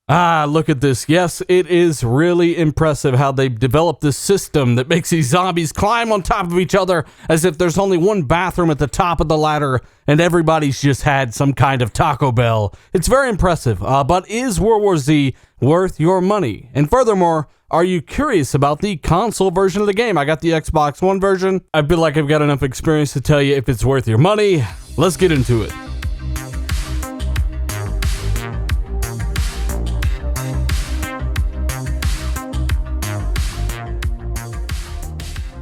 Look at this. Yes, it is really impressive how they've developed this system that makes these zombies climb on top of each other as if there's only one bathroom at the top of the ladder and everybody's just had some kind of Taco Bell. It's very impressive, but is World War Z worth your money? And furthermore, are you curious about the console version of the game? I got the Xbox One version. I feel like I've got enough experience to tell you if it's worth your money. Let's get into it.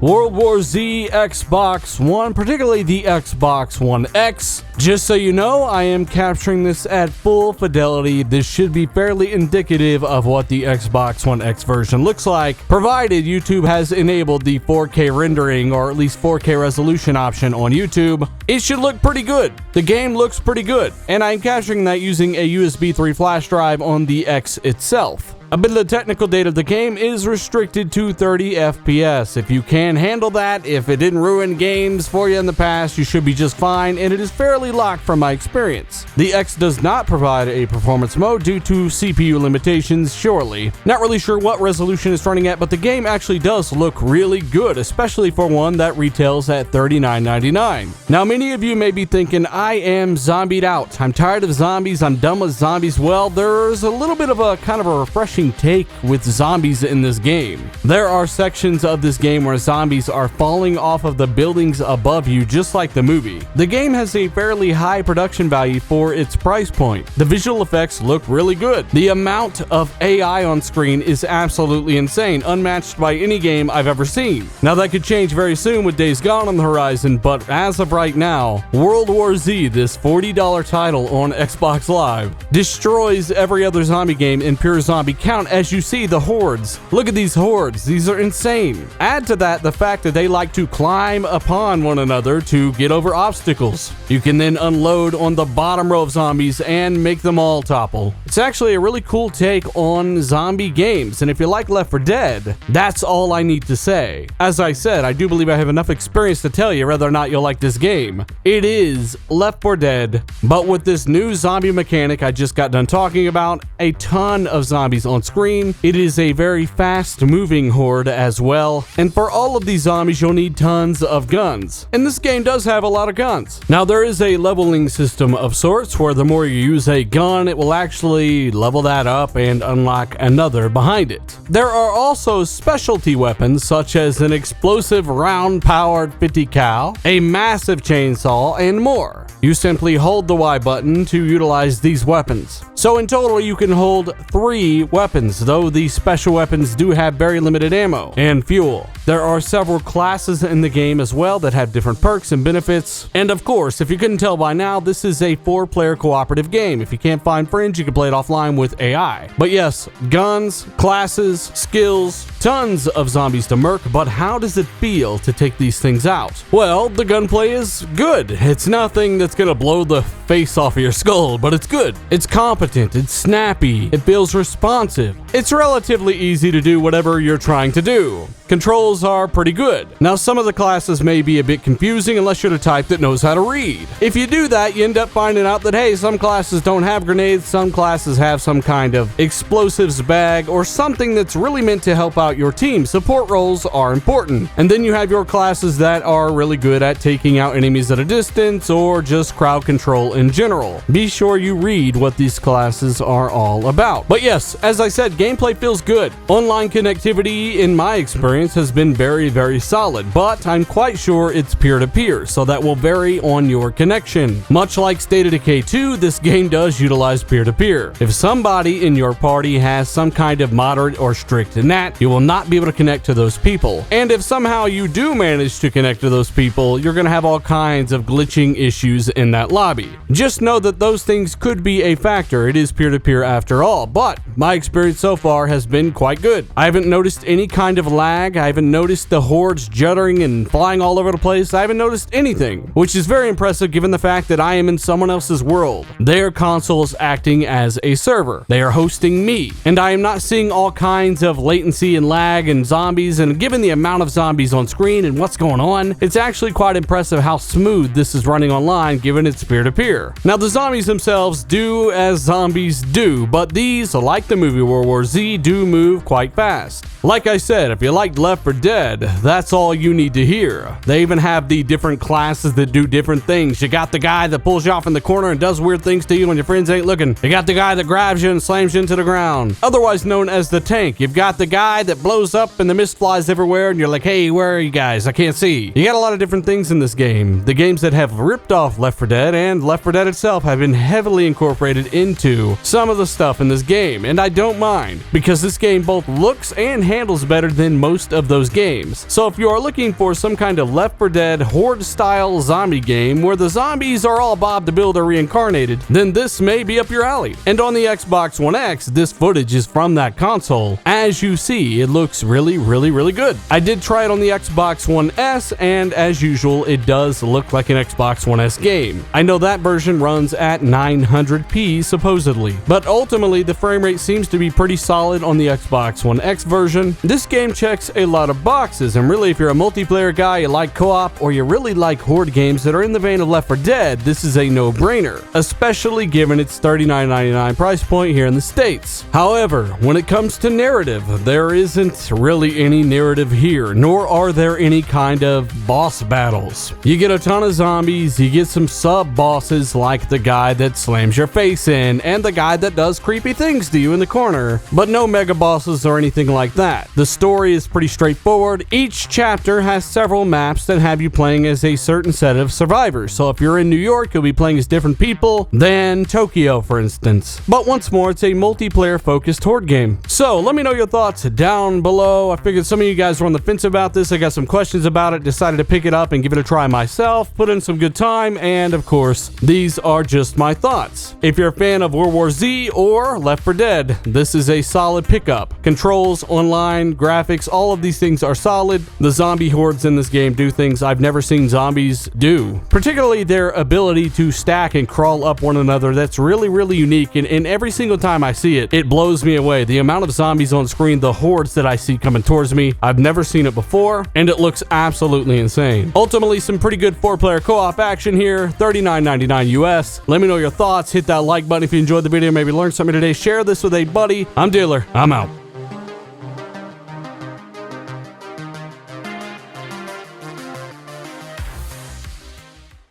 World War Z Xbox One, particularly the Xbox One X. Just so you know, I am capturing this at full fidelity. This should be fairly indicative of what the Xbox One X version looks like, provided YouTube has enabled the 4K rendering or at least 4K resolution option on YouTube. It should look pretty good. The game looks pretty good, and I'm capturing that using a USB 3 flash drive on the X itself. A bit of the technical data of the game is restricted to 30 FPS. If you can handle that, if it didn't ruin games for you in the past, you should be just fine, and it is fairly locked from my experience. The X does not provide a performance mode due to CPU limitations, surely. Not really sure what resolution it's running at, but the game actually does look really good, especially for one that retails at $39.99. Now, many of you may be thinking, I am zombied out. I'm tired of zombies. I'm done with zombies. Well, there's a little bit of a kind of a refreshing take with zombies in this game. There are sections of this game where zombies are falling off of the buildings above you, just like the movie. The game has a fairly high production value for its price point. The visual effects look really good. The amount of AI on screen is absolutely insane, unmatched by any game I've ever seen. Now that could change very soon with Days Gone on the horizon, but as of right now, World War Z, this $40 title on Xbox Live, destroys every other zombie game in pure zombie count. As you see the hordes. Look at these hordes. These are insane. Add to that the fact that they like to climb upon one another to get over obstacles. You can then unload on the bottom row of zombies and make them all topple. It's actually a really cool take on zombie games, and if you like Left 4 Dead, that's all I need to say. As I said, I do believe I have enough experience to tell you whether or not you'll like this game. It is Left 4 Dead, but with this new zombie mechanic I just got done talking about, a ton of zombies on screen. It is a very fast moving horde as well, and for all of these zombies you'll need tons of guns, and this game does have a lot of guns. Now there is a leveling system of sorts where the more you use a gun, it will actually level that up and unlock another behind it. There are also specialty weapons such as an explosive round powered 50 cal, a massive chainsaw, and more. You simply hold the Y button to utilize these weapons. So in total you can hold 3 weapons, though these special weapons do have very limited ammo and fuel. There are several classes in the game as well that have different perks and benefits. And of course, if you couldn't tell by now, this is a 4-player cooperative game. If you can't find friends, you can play it offline with AI. But yes, guns, classes, skills, tons of zombies to murk, but how does it feel to take these things out? Well, the gunplay is good. It's nothing that's gonna blow the face off of your skull, but it's good. It's competent, it's snappy, it feels responsive. It's relatively easy to do whatever you're trying to do. Controls are pretty good. Now, some of the classes may be a bit confusing unless you're the type that knows how to read. If you do that, you end up finding out that, hey, some classes don't have grenades, some classes have some kind of explosives bag or something that's really meant to help out your team. Support roles are important. And then you have your classes that are really good at taking out enemies at a distance or just crowd control in general. Be sure you read what these classes are all about. But yes, as I said, gameplay feels good. Online connectivity, in my experience, has been very, very solid, but I'm quite sure it's peer-to-peer, so that will vary on your connection. Much like State of Decay 2, this game does utilize peer-to-peer. If somebody in your party has some kind of moderate or strict NAT, you will not be able to connect to those people. And if somehow you do manage to connect to those people, you're going to have all kinds of glitching issues in that lobby. Just know that those things could be a factor. It is peer-to-peer after all, but my experience so far has been quite good. I haven't noticed any kind of lag lag. I haven't noticed the hordes juddering and flying all over the place. I haven't noticed anything, which is very impressive given the fact that I am in someone else's world. Their console is acting as a server. They are hosting me, and I am not seeing all kinds of latency and lag and zombies, and given the amount of zombies on screen and what's going on, it's actually quite impressive how smooth this is running online given it's peer-to-peer. Now, the zombies themselves do as zombies do, but these, like the movie World War Z, do move quite fast. Like I said, if you liked Left 4 Dead, that's all you need to hear. They even have the different classes that do different things. You got the guy that pulls you off in the corner and does weird things to you when your friends ain't looking. You got the guy that grabs you and slams you into the ground, otherwise known as the tank. You've got the guy that blows up and the mist flies everywhere and you're like, hey, where are you guys? I can't see. You got a lot of different things in this game. The games that have ripped off Left 4 Dead and Left 4 Dead itself have been heavily incorporated into some of the stuff in this game, and I don't mind, because this game both looks and handles better than most of those games. So if you are looking for some kind of Left 4 Dead horde-style zombie game where the zombies are all Bob the Builder reincarnated, then this may be up your alley. And on the Xbox One X, this footage is from that console. As you see, it looks really good. I did try it on the Xbox One S, and as usual, it does look like an Xbox One S game. I know that version runs at 900p supposedly, but ultimately the frame rate seems to be pretty solid on the Xbox One X version. This game checks a lot of boxes, and really if you're a multiplayer guy, you like co-op, or you really like horde games that are in the vein of Left 4 Dead, this is a no-brainer, especially given its $39.99 price point here in the States. However, when it comes to narrative, there isn't really any narrative here, nor are there any kind of boss battles. You get a ton of zombies, you get some sub-bosses like the guy that slams your face in, and the guy that does creepy things to you in the corner, but no mega bosses or anything like that. The story is pretty straightforward. Each chapter has several maps that have you playing as a certain set of survivors. So if you're in New York, you'll be playing as different people than Tokyo, for instance. But once more, it's a multiplayer-focused horde game. So let me know your thoughts down below. I figured some of you guys were on the fence about this. I got some questions about it, decided to pick it up and give it a try myself, put in some good time, and of course, these are just my thoughts. If you're a fan of World War Z or Left 4 Dead, this is a solid pickup. Controls, online, graphics, all of these things are solid. The zombie hordes in this game do things I've never seen zombies do, particularly their ability to stack and crawl up one another. That's really unique, and every single time I see it, it blows me away. The amount of zombies on screen, the hordes that I see coming towards me, I've never seen it before, and it looks absolutely insane. Ultimately, some pretty good 4-player co-op action here, $39.99 US. Let me know your thoughts. Hit that like button if you enjoyed the video, maybe learned something today. Share this with a buddy. I'm Dealer. I'm out.